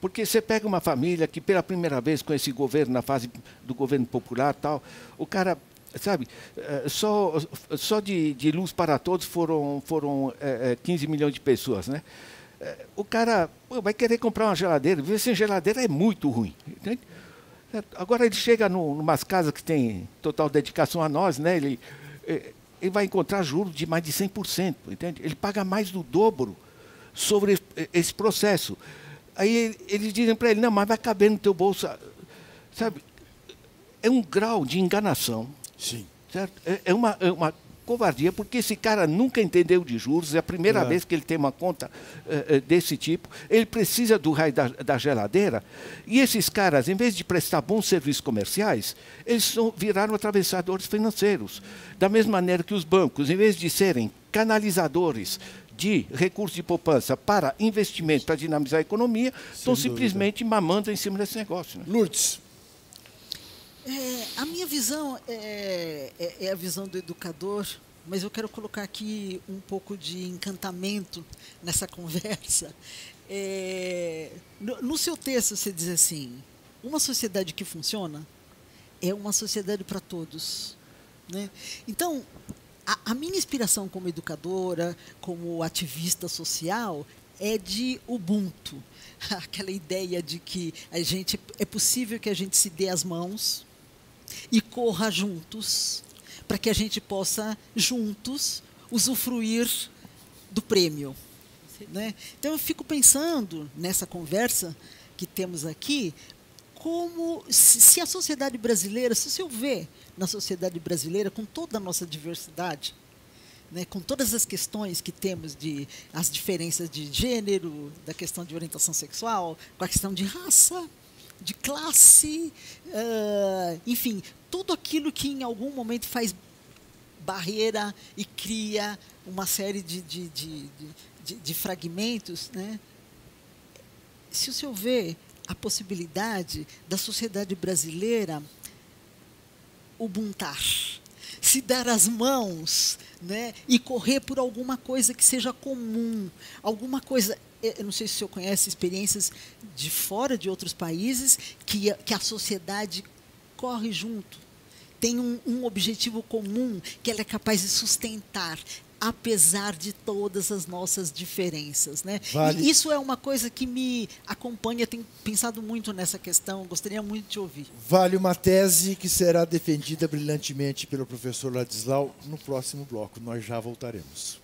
Porque você pega uma família que, pela primeira vez com esse governo, na fase do governo popular, tal, o cara... Sabe, só de luz para todos foram 15 milhões de pessoas. Né? O cara vai querer comprar uma geladeira, viver sem geladeira é muito ruim. Entende? Agora ele chega numas casas que tem total dedicação a nós, né? Ele vai encontrar juros de mais de 100%. Entende? Ele paga mais do dobro sobre esse processo. Aí eles dizem para ele, não, mas vai caber no teu bolso. Sabe, é um grau de enganação. Sim. Certo? É uma covardia, porque esse cara nunca entendeu de juros, é a primeira vez que ele tem uma conta desse tipo, ele precisa do raio da geladeira, e esses caras, em vez de prestar bons serviços comerciais, eles viraram atravessadores financeiros. Da mesma maneira que os bancos, em vez de serem canalizadores de recursos de poupança para investimento, para dinamizar a economia, estão simplesmente mamando em cima desse negócio. Né? Lourdes. A minha visão é a visão do educador, mas eu quero colocar aqui um pouco de encantamento nessa conversa. No seu texto, você diz assim, uma sociedade que funciona é uma sociedade para todos. Né? Então, a minha inspiração como educadora, como ativista social, é de Ubuntu. Aquela ideia de que é possível que a gente se dê as mãos e corra juntos, para que a gente possa, juntos, usufruir do prêmio. Né? Então, eu fico pensando, nessa conversa que temos aqui, como se a sociedade brasileira, se eu ver na sociedade brasileira, com toda a nossa diversidade, né, com todas as questões que temos, as diferenças de gênero, da questão de orientação sexual, com a questão de raça, de classe, enfim, tudo aquilo que em algum momento faz barreira e cria uma série de fragmentos, né? Se o senhor vê a possibilidade da sociedade brasileira ubuntar, se dar as mãos, né, e correr por alguma coisa que seja comum, alguma coisa. Eu não sei se o senhor conhece experiências de fora de outros países que a sociedade corre junto, tem um objetivo comum que ela é capaz de sustentar, apesar de todas as nossas diferenças, né? Vale. E isso é uma coisa que me acompanha, tenho pensado muito nessa questão, gostaria muito de ouvir. Vale uma tese que será defendida brilhantemente pelo professor Ladislau no próximo bloco. Nós já voltaremos.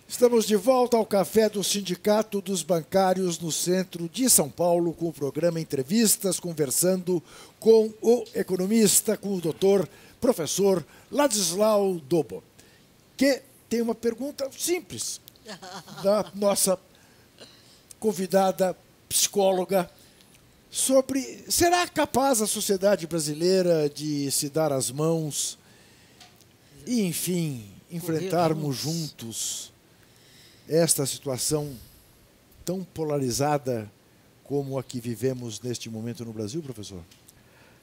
Estamos de volta ao Café do Sindicato dos Bancários no centro de São Paulo, com o programa Entrevistas, conversando com o economista, com o doutor, professor Ladislau Dobo, que tem uma pergunta simples da nossa convidada psicóloga sobre: será capaz a sociedade brasileira de se dar as mãos e, enfim, enfrentarmos juntos esta situação tão polarizada como a que vivemos neste momento no Brasil, professor?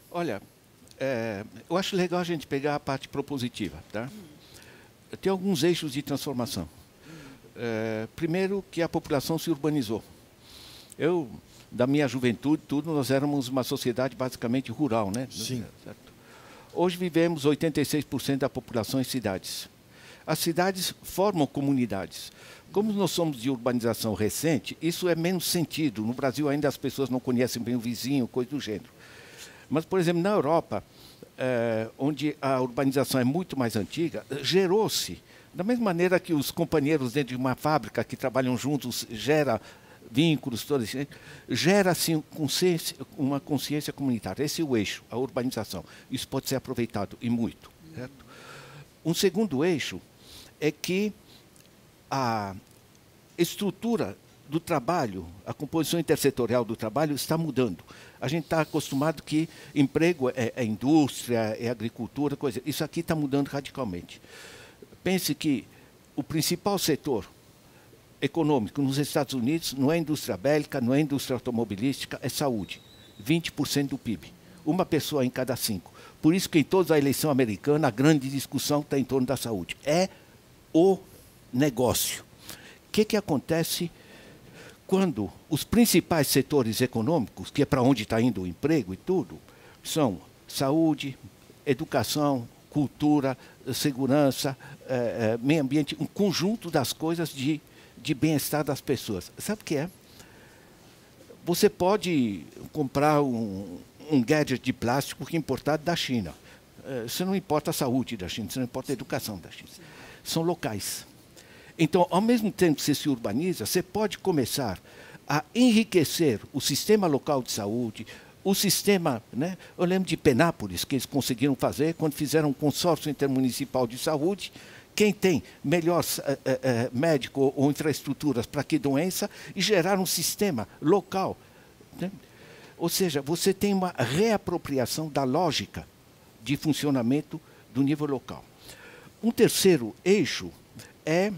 Olha, eu acho legal a gente pegar a parte propositiva, tá? Tem alguns eixos de transformação. Primeiro, que a população se urbanizou. Da minha juventude, nós éramos uma sociedade basicamente rural, né? Sim. Certo? Hoje vivemos 86% da população em cidades. As cidades formam comunidades. Como nós somos de urbanização recente, isso é menos sentido. No Brasil ainda as pessoas não conhecem bem o vizinho, coisa do gênero. Mas, por exemplo, na Europa, onde a urbanização é muito mais antiga, gerou-se, da mesma maneira que os companheiros dentro de uma fábrica que trabalham juntos gera vínculos, gera-se uma consciência comunitária. Esse é o eixo, a urbanização. Isso pode ser aproveitado, e muito. Certo? Um segundo eixo é que a estrutura do trabalho, a composição intersetorial do trabalho está mudando. A gente está acostumado que emprego é indústria, é agricultura, coisa. Isso aqui está mudando radicalmente. Pense que o principal setor econômico nos Estados Unidos não é indústria bélica, não é indústria automobilística, é saúde. 20% do PIB. Uma pessoa em cada 5. Por isso que em toda a eleição americana a grande discussão está em torno da saúde. É o negócio. O que acontece quando os principais setores econômicos, que é para onde está indo o emprego e tudo, são saúde, educação, cultura, segurança, meio ambiente, um conjunto das coisas de bem-estar das pessoas. Sabe o que é? Você pode comprar um gadget de plástico que é importado da China. Você não importa a saúde da China, você não importa a educação da China. São locais. Então, ao mesmo tempo que você se urbaniza, você pode começar a enriquecer o sistema local de saúde, o sistema, né? Eu lembro de Penápolis, que eles conseguiram fazer quando fizeram um consórcio intermunicipal de saúde. Quem tem melhor médico ou infraestruturas para que doença, e gerar um sistema local, né? Ou seja, você tem uma reapropriação da lógica de funcionamento do nível local. Um terceiro eixo é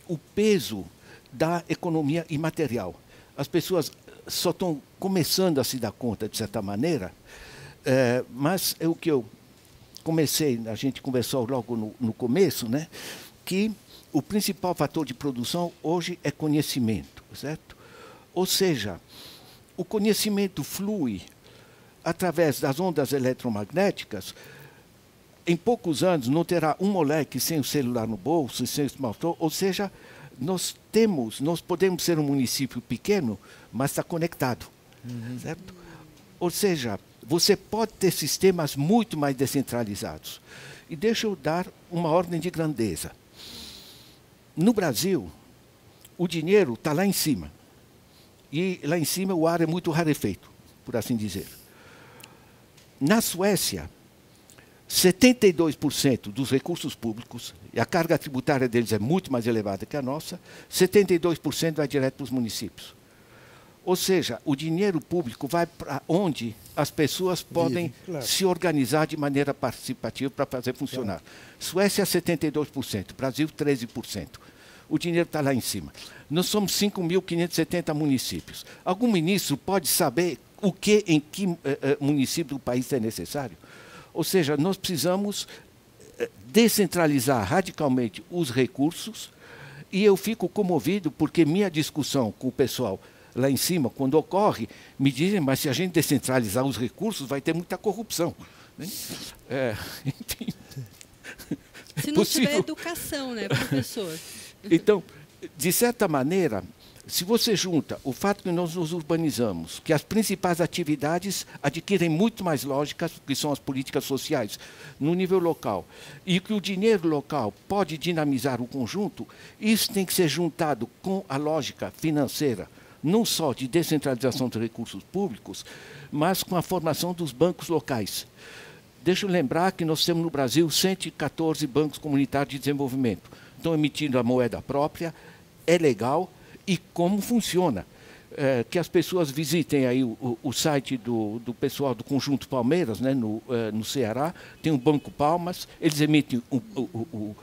o peso da economia imaterial. As pessoas só estão começando a se dar conta, de certa maneira, mas é o que eu comecei, a gente conversou logo no começo, né, que o principal fator de produção hoje é conhecimento, certo? Ou seja, o conhecimento flui através das ondas eletromagnéticas, em poucos anos não terá um moleque sem o celular no bolso, sem o smartphone, ou seja, nós podemos ser um município pequeno, mas está conectado, certo? Ou seja, você pode ter sistemas muito mais descentralizados. E deixa eu dar uma ordem de grandeza. No Brasil, o dinheiro está lá em cima. E lá em cima o ar é muito rarefeito, por assim dizer. Na Suécia, 72% dos recursos públicos, e a carga tributária deles é muito mais elevada que a nossa, 72% vai direto para os municípios. Ou seja, o dinheiro público vai para onde as pessoas podem se organizar de maneira participativa para fazer funcionar. Suécia, 72%, Brasil, 13%. O dinheiro está lá em cima. Nós somos 5.570 municípios. Algum ministro pode saber o que, em que município do país é necessário? Ou seja, nós precisamos descentralizar radicalmente os recursos, e eu fico comovido porque minha discussão com o pessoal lá em cima, quando ocorre, me dizem, mas se a gente descentralizar os recursos, vai ter muita corrupção. Né? Enfim. Se não tiver educação, né, professor? Então, de certa maneira, se você junta o fato que nós nos urbanizamos, que as principais atividades adquirem muito mais lógicas, que são as políticas sociais, no nível local, e que o dinheiro local pode dinamizar o conjunto, isso tem que ser juntado com a lógica financeira, não só de descentralização dos recursos públicos, mas com a formação dos bancos locais. Deixa eu lembrar que nós temos no Brasil 114 bancos comunitários de desenvolvimento. Estão emitindo a moeda própria, é legal, e como funciona. Que as pessoas visitem aí o site do pessoal do Conjunto Palmeiras, né, no Ceará, tem o Banco Palmas, eles emitem o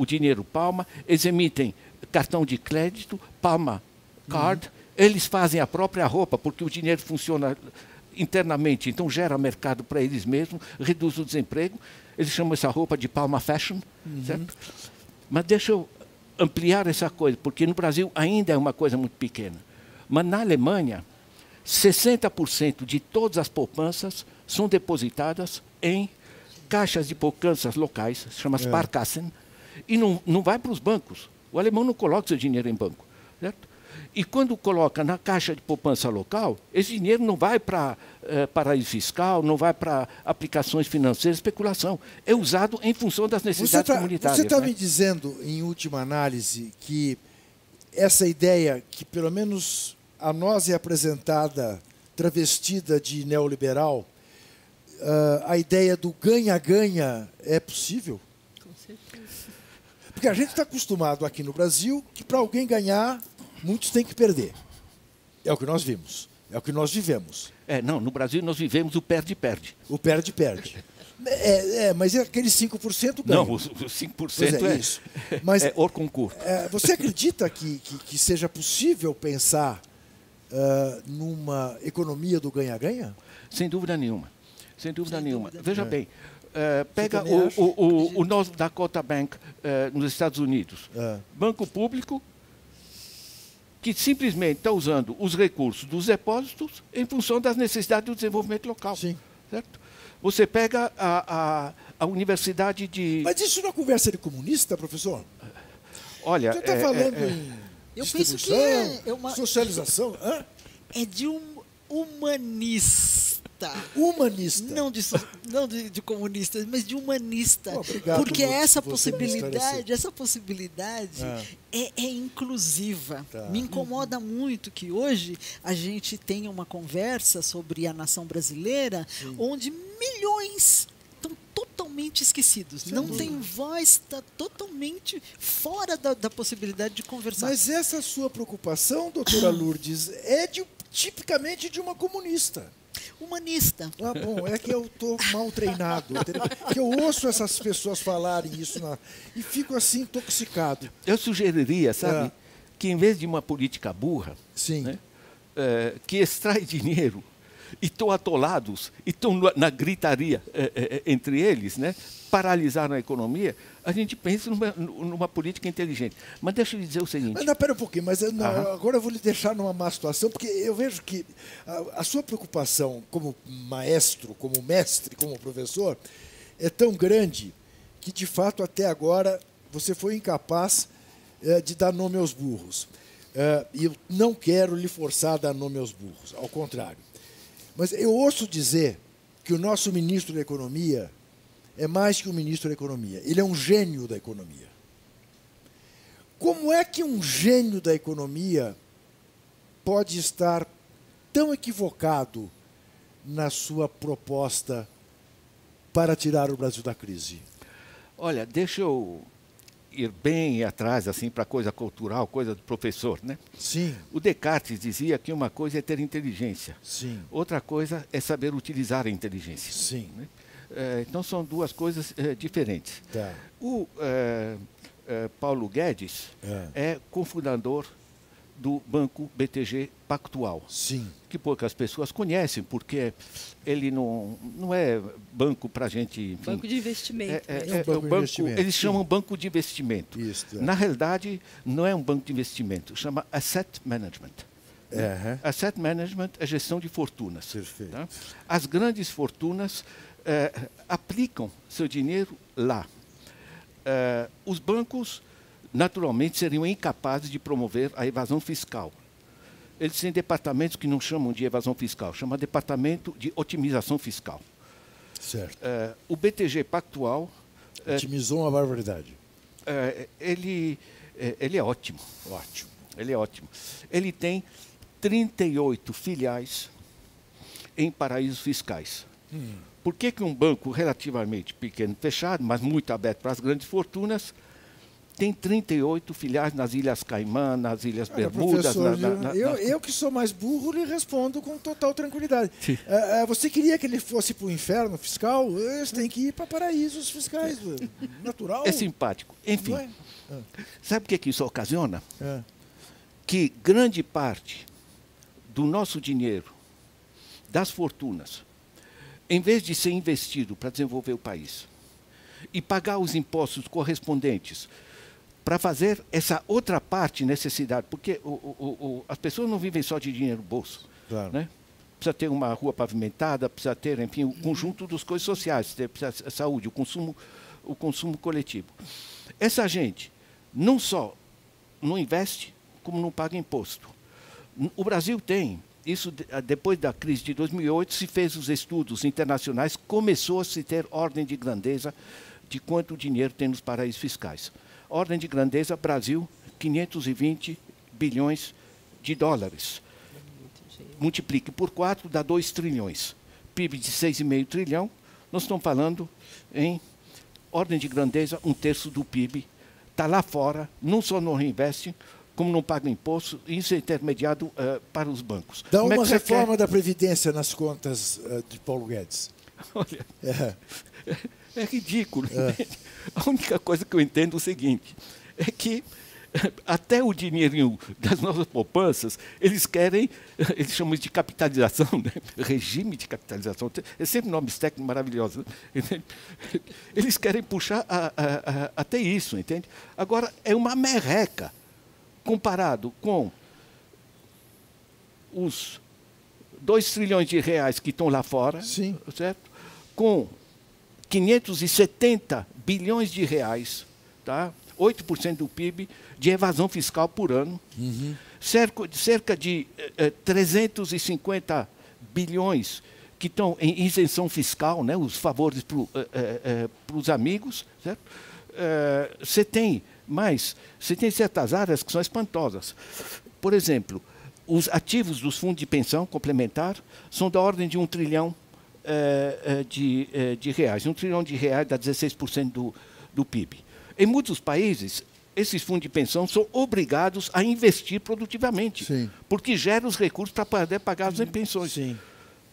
dinheiro Palma, eles emitem cartão de crédito, Palma Card, eles fazem a própria roupa, porque o dinheiro funciona internamente, então gera mercado para eles mesmos, reduz o desemprego, eles chamam essa roupa de Palma Fashion, certo? Mas deixa eu ampliar essa coisa, porque no Brasil ainda é uma coisa muito pequena. Mas na Alemanha, 60% de todas as poupanças são depositadas em caixas de poupanças locais, chama Sparkassen, e não vai para os bancos. O alemão não coloca seu dinheiro em banco, certo? E quando coloca na caixa de poupança local, esse dinheiro não vai para paraíso fiscal, não vai para aplicações financeiras, especulação. É usado em função das necessidades comunitárias. Você está me dizendo, em última análise, que essa ideia, que pelo menos a nós é apresentada travestida de neoliberal, a ideia do ganha-ganha é possível? Com certeza. Porque a gente está acostumado aqui no Brasil que para alguém ganhar, muitos têm que perder. É o que nós vimos. É o que nós vivemos. Não, no Brasil nós vivemos o perde-perde. O perde-perde. Mas aqueles 5% ganham. Não, os 5% é isso. Mas, é hors concours. Você acredita que seja possível pensar numa economia do ganha-ganha? Sem dúvida nenhuma. Sem dúvida nenhuma. Veja bem, pega também o North Dakota Bank nos Estados Unidos. Banco público que simplesmente está usando os recursos dos depósitos em função das necessidades do desenvolvimento local. Sim. Certo? Você pega a Universidade de... Mas isso não é conversa de comunista, professor? Olha... Você está falando em eu penso que socialização? É de um humanista. Humanista. Não de comunista, mas de humanista. Obrigado, porque essa você possibilidade é inclusiva. Tá. Me incomoda muito que hoje a gente tenha uma conversa sobre a nação brasileira, onde milhões estão totalmente esquecidos. Não tem voz, está totalmente fora da possibilidade de conversar. Mas essa sua preocupação, doutora Lourdes, é tipicamente de uma comunista. Humanista. Bom, é que eu estou mal treinado, entendeu? Que eu ouço essas pessoas falarem isso e fico assim intoxicado. Eu sugeriria, sabe, que em vez de uma política burra, Sim. Né, que extrai dinheiro e estão atolados, e estão na gritaria entre eles, né? Paralisaram a economia, a gente pensa numa política inteligente. Mas deixa eu lhe dizer o seguinte... Mas não, pera um pouquinho, mas agora eu vou lhe deixar numa má situação, porque eu vejo que a sua preocupação como maestro, como mestre, como professor, é tão grande que, de fato, até agora, você foi incapaz de dar nome aos burros. E eu não quero lhe forçar a dar nome aos burros, ao contrário. Mas eu ouço dizer que o nosso ministro da Economia é mais que um ministro da Economia. Ele é um gênio da economia. Como é que um gênio da economia pode estar tão equivocado na sua proposta para tirar o Brasil da crise? Olha, deixa eu ir bem atrás assim para coisa cultural, coisa do professor, né? Sim. O Descartes dizia que uma coisa é ter inteligência, Sim. outra coisa é saber utilizar a inteligência. Sim. Né? Então são duas coisas diferentes. Tá. O Paulo Guedes é cofundador do Banco BTG Pactual. Sim. Que poucas pessoas conhecem, porque ele não é banco para a gente... Enfim, banco de investimento. Eles chamam banco de investimento. Isso, Na realidade, não é um banco de investimento, chama Asset Management. Asset Management é gestão de fortunas. Perfeito. Tá? As grandes fortunas aplicam seu dinheiro lá. Os bancos, naturalmente, seriam incapazes de promover a evasão fiscal. Eles têm departamentos que não chamam de evasão fiscal, chamam de departamento de otimização fiscal. Certo. O BTG Pactual... Otimizou uma barbaridade. Ele é ótimo. Ótimo. Ele é ótimo. Ele tem 38 filiais em paraísos fiscais. Por que um banco relativamente pequeno, fechado, mas muito aberto para as grandes fortunas, tem 38 filiais nas Ilhas Caimã, nas Ilhas Bermudas? Eu que sou mais burro, lhe respondo com total tranquilidade. Você queria que ele fosse para o inferno fiscal? Você tem que ir para paraísos fiscais. Natural. É simpático. Enfim, sabe o que isso ocasiona? É. Que grande parte do nosso dinheiro, das fortunas, em vez de ser investido para desenvolver o país e pagar os impostos correspondentes para fazer essa outra parte necessidade, porque as pessoas não vivem só de dinheiro no bolso. Claro. Né? Precisa ter uma rua pavimentada, precisa ter, enfim, o conjunto das coisas sociais, precisa ter saúde, o consumo coletivo. Essa gente não só não investe, como não paga imposto. O Brasil tem... Isso, depois da crise de 2008, se fez os estudos internacionais, começou a se ter ordem de grandeza de quanto dinheiro tem nos paraísos fiscais. Ordem de grandeza, Brasil, 520 bilhões de dólares. Multiplique por 4, dá 2 trilhões. PIB de 6,5 trilhão, nós estamos falando em ordem de grandeza, 1/3 do PIB. Está lá fora, não só não reinveste, como não paga imposto, isso é intermediado para os bancos. Dá uma reforma da Previdência nas contas de Paulo Guedes. Olha, é ridículo. A única coisa que eu entendo é o seguinte, é que até o dinheirinho das nossas poupanças, eles chamam isso de capitalização, né? Regime de capitalização, é sempre nomes técnicos maravilhosos. Né? Eles querem puxar até isso, entende? Agora, é uma merreca comparado com os 2 trilhões de reais que estão lá fora, sim, certo? Com 570 bilhões de reais, tá? 8% do PIB de evasão fiscal por ano, cerca de 350 bilhões que estão em isenção fiscal, né? Os favores para os amigos, certo? Você tem certas áreas que são espantosas. Por exemplo, os ativos dos fundos de pensão complementar são da ordem de 1 trilhão de reais. 1 trilhão de reais dá 16% do PIB. Em muitos países, esses fundos de pensão são obrigados a investir produtivamente, sim, porque geram os recursos para poder pagar as pensões. Sim.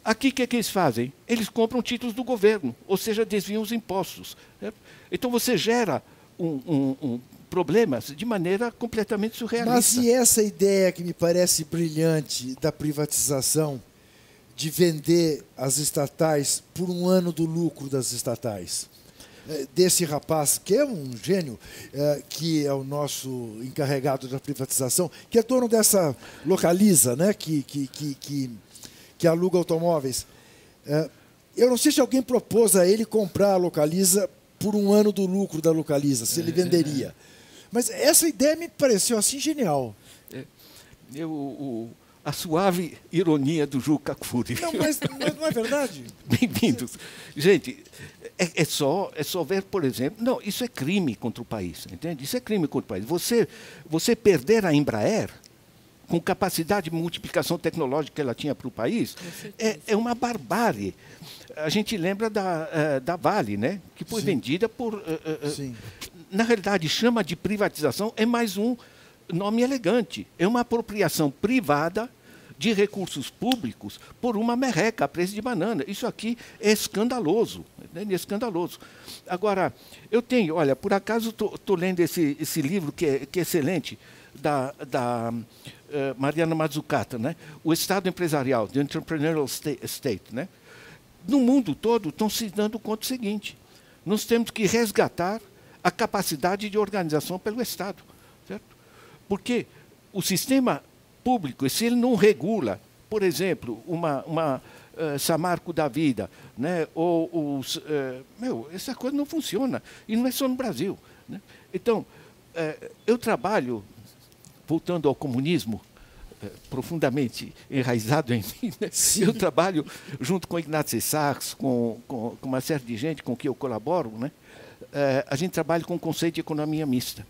Aqui, o que eles fazem? Eles compram títulos do governo, ou seja, desviam os impostos. Certo? Então, você gera problemas de maneira completamente surrealista. Mas e essa ideia que me parece brilhante da privatização de vender as estatais por um ano do lucro das estatais. Desse rapaz, que é um gênio, que é o nosso encarregado da privatização, que é dono dessa Localiza, né, que aluga automóveis. Eu não sei se alguém propôs a ele comprar a Localiza por um ano do lucro da Localiza, se ele venderia. Mas essa ideia me pareceu assim genial. A suave ironia do Juca Kfouri. Não, mas não é verdade? Bem-vindos. Gente, é só ver, por exemplo... Não, isso é crime contra o país, entende? Isso é crime contra o país. Você perder a Embraer, com capacidade de multiplicação tecnológica que ela tinha para o país, é uma barbárie. A gente lembra da Vale, né? Que foi vendida por... na realidade, chama de privatização, é mais um nome elegante. É uma apropriação privada de recursos públicos por uma merreca a preço de banana. Isso aqui é escandaloso. É escandaloso. Agora, eu tenho, olha, por acaso estou lendo esse livro que é excelente, da Mariana Mazzucato, né? O Estado Empresarial, The Entrepreneurial State. Né? No mundo todo estão se dando conta do seguinte: nós temos que resgatar a capacidade de organização pelo Estado. Certo? Porque o sistema público, se ele não regula, por exemplo, uma Samarco da vida, né? Ou essa coisa não funciona. E não é só no Brasil. Né? Então, eu trabalho, voltando ao comunismo, profundamente enraizado em mim, né? Eu trabalho junto com Ignaz Sachs, com uma série de gente com quem eu colaboro, né? A gente trabalha com o conceito de economia mista.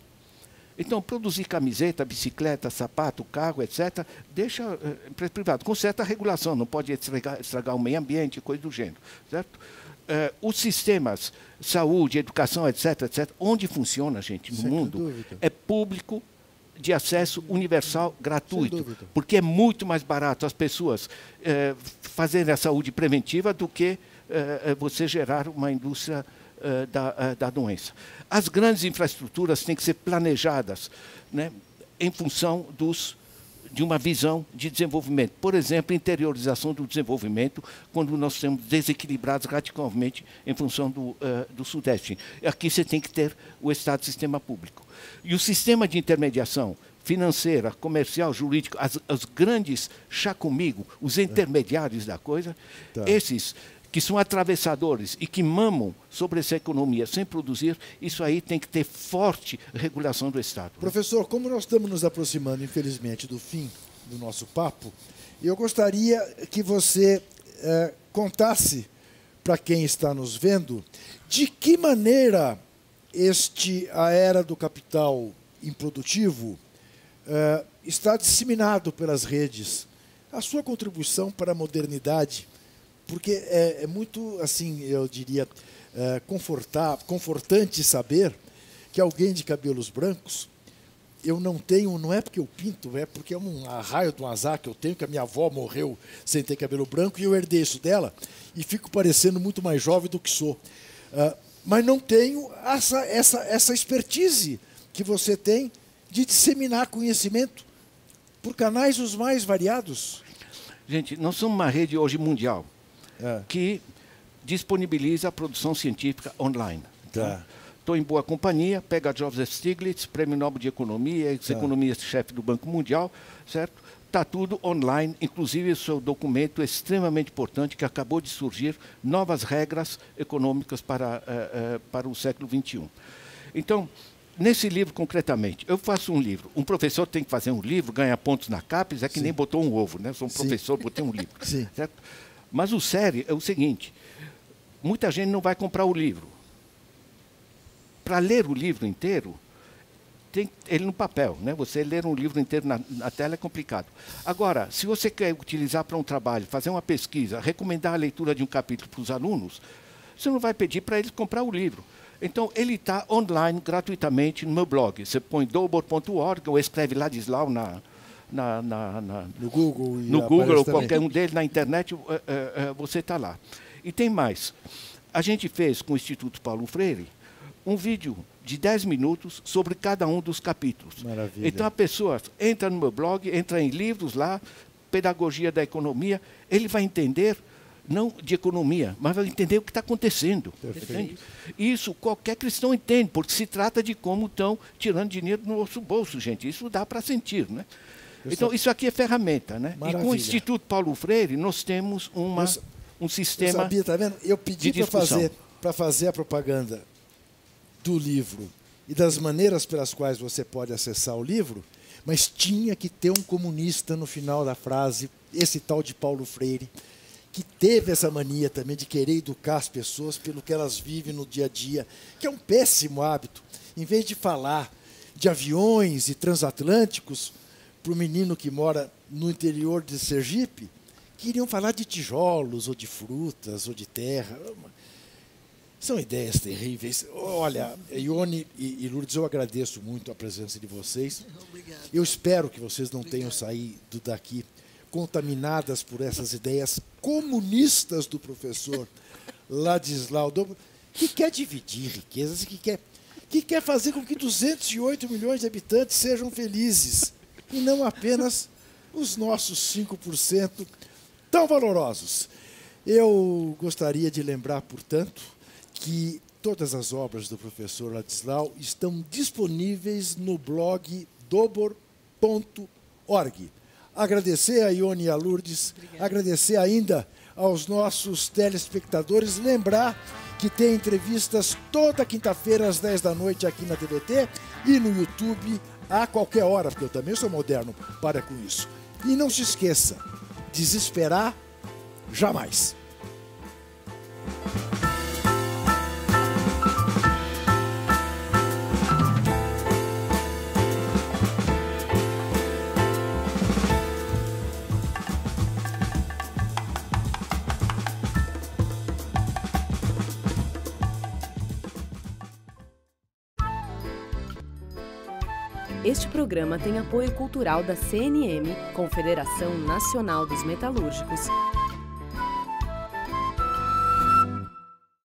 Então, produzir camiseta, bicicleta, sapato, carro, etc., deixa empresa privada, com certa regulação, não pode estragar o meio ambiente, coisa do gênero. Certo? Os sistemas, saúde, educação, etc., onde funciona, gente, no mundo, é público, de acesso universal, gratuito, porque é muito mais barato as pessoas fazerem a saúde preventiva do que você gerar uma indústria da doença. As grandes infraestruturas têm que ser planejadas, né, em função de uma visão de desenvolvimento. Por exemplo, interiorização do desenvolvimento, quando nós estamos desequilibrados radicalmente em função do Sudeste. Aqui você tem que ter o Estado sistema público. E o sistema de intermediação financeira, comercial, jurídico, os grandes chá comigo, os intermediários da coisa, esses que são atravessadores e que mamam sobre essa economia sem produzir, isso aí tem que ter forte regulação do Estado. Professor, como nós estamos nos aproximando, infelizmente, do fim do nosso papo, eu gostaria que você contasse para quem está nos vendo de que maneira a era do capital improdutivo está disseminado pelas redes. A sua contribuição para a modernidade, porque é muito, assim, eu diria, confortante saber que alguém de cabelos brancos, eu não tenho, não é porque eu pinto, é porque é um arraio de um azar que eu tenho, que a minha avó morreu sem ter cabelo branco e eu herdei isso dela e fico parecendo muito mais jovem do que sou. Mas não tenho essa expertise que você tem de disseminar conhecimento por canais os mais variados. Gente, nós somos uma rede hoje mundial que disponibiliza a produção científica online. Estou em boa companhia, pega Joseph Stiglitz, Prêmio Nobel de Economia, ex-economista-chefe do Banco Mundial, certo? Está tudo online, inclusive o seu documento extremamente importante que acabou de surgir, novas regras econômicas para o século XXI. Então, nesse livro, concretamente, eu faço um livro. Um professor tem que fazer um livro, ganhar pontos na CAPES, é que nem botou um ovo, né? Sou um professor, botei um livro. Certo? Mas o sério é o seguinte, muita gente não vai comprar o livro. Para ler o livro inteiro, tem ele no papel, né? Você ler um livro inteiro na tela é complicado. Agora, se você quer utilizar para um trabalho, fazer uma pesquisa, recomendar a leitura de um capítulo para os alunos, você não vai pedir para eles comprar o livro. Então, ele está online gratuitamente no meu blog. Você põe dobor.org ou escreve Ladislau no Google, ou qualquer um deles, na internet, você está lá. E tem mais. A gente fez com o Instituto Paulo Freire um vídeo de 10 minutos sobre cada um dos capítulos. Maravilha. Então, a pessoa entra no meu blog, entra em livros lá, pedagogia da economia, ele vai entender, não de economia, mas vai entender o que está acontecendo. Entende? Isso qualquer cristão entende, porque se trata de como estão tirando dinheiro do nosso bolso, gente. Isso dá para sentir, né? Então, isso aqui é ferramenta, né? Maravilha. E com o Instituto Paulo Freire, nós temos um sistema. Eu sabia, tá vendo? Eu pedi para fazer a propaganda do livro e das maneiras pelas quais você pode acessar o livro, mas tinha que ter um comunista no final da frase, esse tal de Paulo Freire, que teve essa mania também de querer educar as pessoas pelo que elas vivem no dia a dia, que é um péssimo hábito. Em vez de falar de aviões e transatlânticos para o menino que mora no interior de Sergipe, queriam falar de tijolos, ou de frutas, ou de terra. São ideias terríveis. Olha, Ione e Lourdes, eu agradeço muito a presença de vocês. Obrigada. Eu espero que vocês não tenham saído daqui contaminadas por essas ideias comunistas do professor Ladislau Dobor, que quer dividir riquezas e que quer fazer com que 208 milhões de habitantes sejam felizes, e não apenas os nossos 5% tão valorosos. Eu gostaria de lembrar, portanto, que todas as obras do professor Ladislau estão disponíveis no blog dobor.org. Agradecer a Ione e a Lourdes, agradecer ainda aos nossos telespectadores, lembrar que tem entrevistas toda quinta-feira às 10 da noite aqui na TVT e no YouTube a qualquer hora, porque eu também sou moderno, para com isso. E não se esqueça, desesperar jamais. Este programa tem apoio cultural da CNM, Confederação Nacional dos Metalúrgicos,